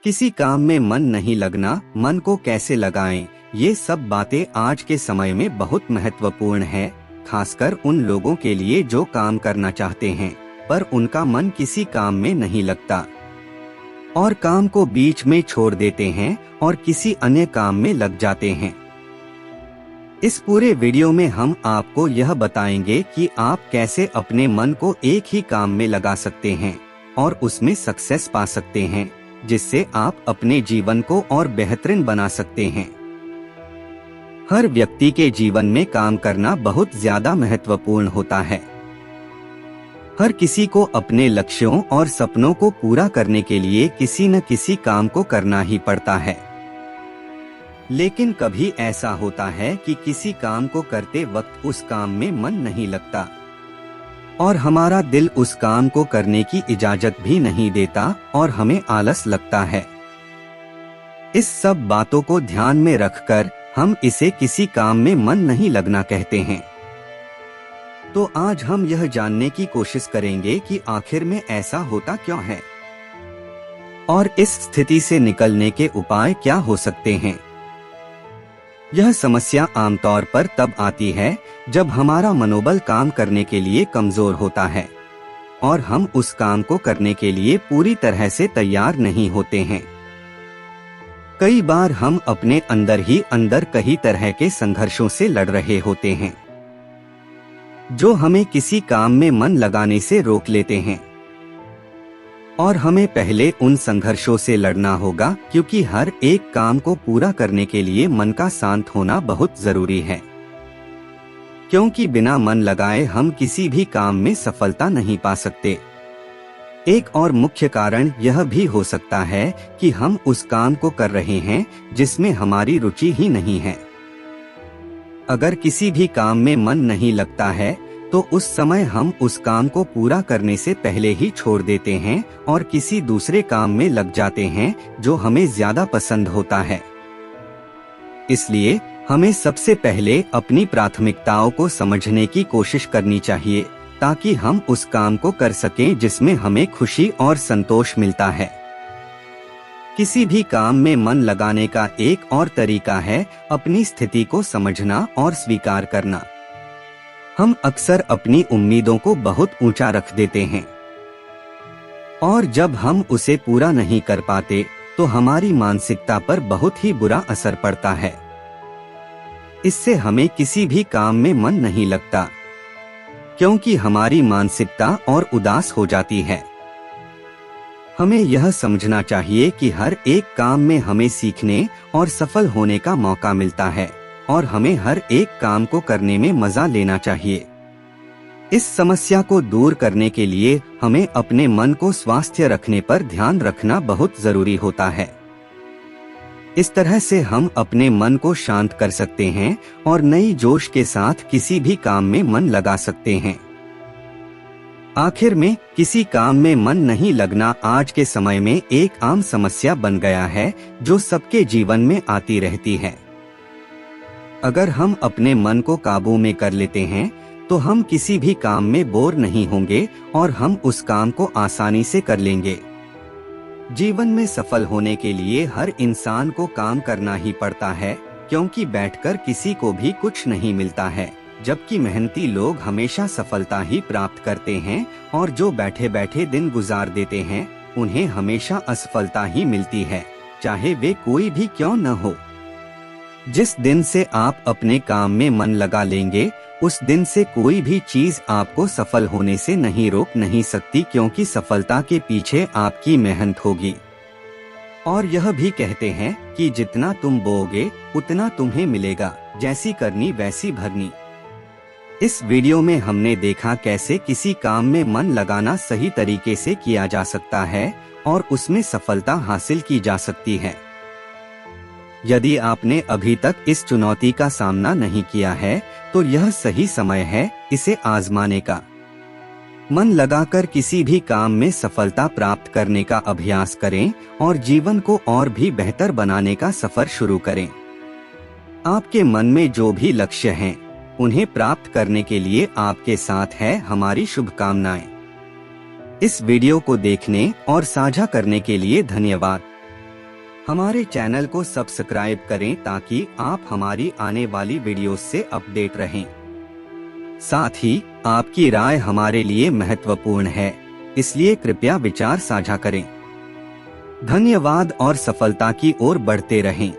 किसी काम में मन नहीं लगना, मन को कैसे लगाएं, ये सब बातें आज के समय में बहुत महत्वपूर्ण है, खासकर उन लोगों के लिए जो काम करना चाहते हैं पर उनका मन किसी काम में नहीं लगता और काम को बीच में छोड़ देते हैं और किसी अन्य काम में लग जाते हैं। इस पूरे वीडियो में हम आपको यह बताएंगे कि आप कैसे अपने मन को एक ही काम में लगा सकते हैं और उसमें सक्सेस पा सकते हैं, जिससे आप अपने जीवन को और बेहतरीन बना सकते हैं। हर व्यक्ति के जीवन में काम करना बहुत ज्यादा महत्वपूर्ण होता है। हर किसी को अपने लक्ष्यों और सपनों को पूरा करने के लिए किसी न किसी काम को करना ही पड़ता है। लेकिन कभी ऐसा होता है कि किसी काम को करते वक्त उस काम में मन नहीं लगता और हमारा दिल उस काम को करने की इजाजत भी नहीं देता और हमें आलस लगता है। इस सब बातों को ध्यान में रखकर हम इसे किसी काम में मन नहीं लगना कहते हैं। तो आज हम यह जानने की कोशिश करेंगे कि आखिर में ऐसा होता क्यों है और इस स्थिति से निकलने के उपाय क्या हो सकते हैं। यह समस्या आमतौर पर तब आती है जब हमारा मनोबल काम करने के लिए कमजोर होता है और हम उस काम को करने के लिए पूरी तरह से तैयार नहीं होते हैं। कई बार हम अपने अंदर ही अंदर कई तरह के संघर्षों से लड़ रहे होते हैं जो हमें किसी काम में मन लगाने से रोक लेते हैं और हमें पहले उन संघर्षों से लड़ना होगा, क्योंकि हर एक काम को पूरा करने के लिए मन का शांत होना बहुत जरूरी है। क्योंकि बिना मन लगाए हम किसी भी काम में सफलता नहीं पा सकते। एक और मुख्य कारण यह भी हो सकता है कि हम उस काम को कर रहे हैं जिसमें हमारी रुचि ही नहीं है। अगर किसी भी काम में मन नहीं लगता है तो उस समय हम उस काम को पूरा करने से पहले ही छोड़ देते हैं और किसी दूसरे काम में लग जाते हैं जो हमें ज्यादा पसंद होता है। इसलिए हमें सबसे पहले अपनी प्राथमिकताओं को समझने की कोशिश करनी चाहिए ताकि हम उस काम को कर सकें जिसमें हमें खुशी और संतोष मिलता है। किसी भी काम में मन लगाने का एक और तरीका है अपनी स्थिति को समझना और स्वीकार करना। हम अक्सर अपनी उम्मीदों को बहुत ऊंचा रख देते हैं और जब हम उसे पूरा नहीं कर पाते तो हमारी मानसिकता पर बहुत ही बुरा असर पड़ता है। इससे हमें किसी भी काम में मन नहीं लगता क्योंकि हमारी मानसिकता और उदास हो जाती है। हमें यह समझना चाहिए कि हर एक काम में हमें सीखने और सफल होने का मौका मिलता है और हमें हर एक काम को करने में मजा लेना चाहिए। इस समस्या को दूर करने के लिए हमें अपने मन को स्वस्थ रखने पर ध्यान रखना बहुत जरूरी होता है। इस तरह से हम अपने मन को शांत कर सकते हैं और नई जोश के साथ किसी भी काम में मन लगा सकते हैं। आखिर में किसी काम में मन नहीं लगना आज के समय में एक आम समस्या बन गया है जो सबके जीवन में आती रहती है। अगर हम अपने मन को काबू में कर लेते हैं तो हम किसी भी काम में बोर नहीं होंगे और हम उस काम को आसानी से कर लेंगे। जीवन में सफल होने के लिए हर इंसान को काम करना ही पड़ता है, क्योंकि बैठकर किसी को भी कुछ नहीं मिलता है, जबकि मेहनती लोग हमेशा सफलता ही प्राप्त करते हैं और जो बैठे बैठे दिन गुजार देते हैं उन्हें हमेशा असफलता ही मिलती है, चाहे वे कोई भी क्यों न हो। जिस दिन से आप अपने काम में मन लगा लेंगे उस दिन से कोई भी चीज आपको सफल होने से नहीं रोक नहीं सकती, क्योंकि सफलता के पीछे आपकी मेहनत होगी। और यह भी कहते हैं कि जितना तुम बोओगे उतना तुम्हें मिलेगा, जैसी करनी वैसी भरनी। इस वीडियो में हमने देखा कैसे किसी काम में मन लगाना सही तरीके से किया जा सकता है और उसमें सफलता हासिल की जा सकती है। यदि आपने अभी तक इस चुनौती का सामना नहीं किया है तो यह सही समय है इसे आजमाने का। मन लगाकर किसी भी काम में सफलता प्राप्त करने का अभ्यास करें और जीवन को और भी बेहतर बनाने का सफर शुरू करें। आपके मन में जो भी लक्ष्य हैं, उन्हें प्राप्त करने के लिए आपके साथ है हमारी शुभकामनाएं। इस वीडियो को देखने और साझा करने के लिए धन्यवाद। हमारे चैनल को सब्सक्राइब करें ताकि आप हमारी आने वाली वीडियोस से अपडेट रहें। साथ ही आपकी राय हमारे लिए महत्वपूर्ण है, इसलिए कृपया विचार साझा करें। धन्यवाद और सफलता की ओर बढ़ते रहें।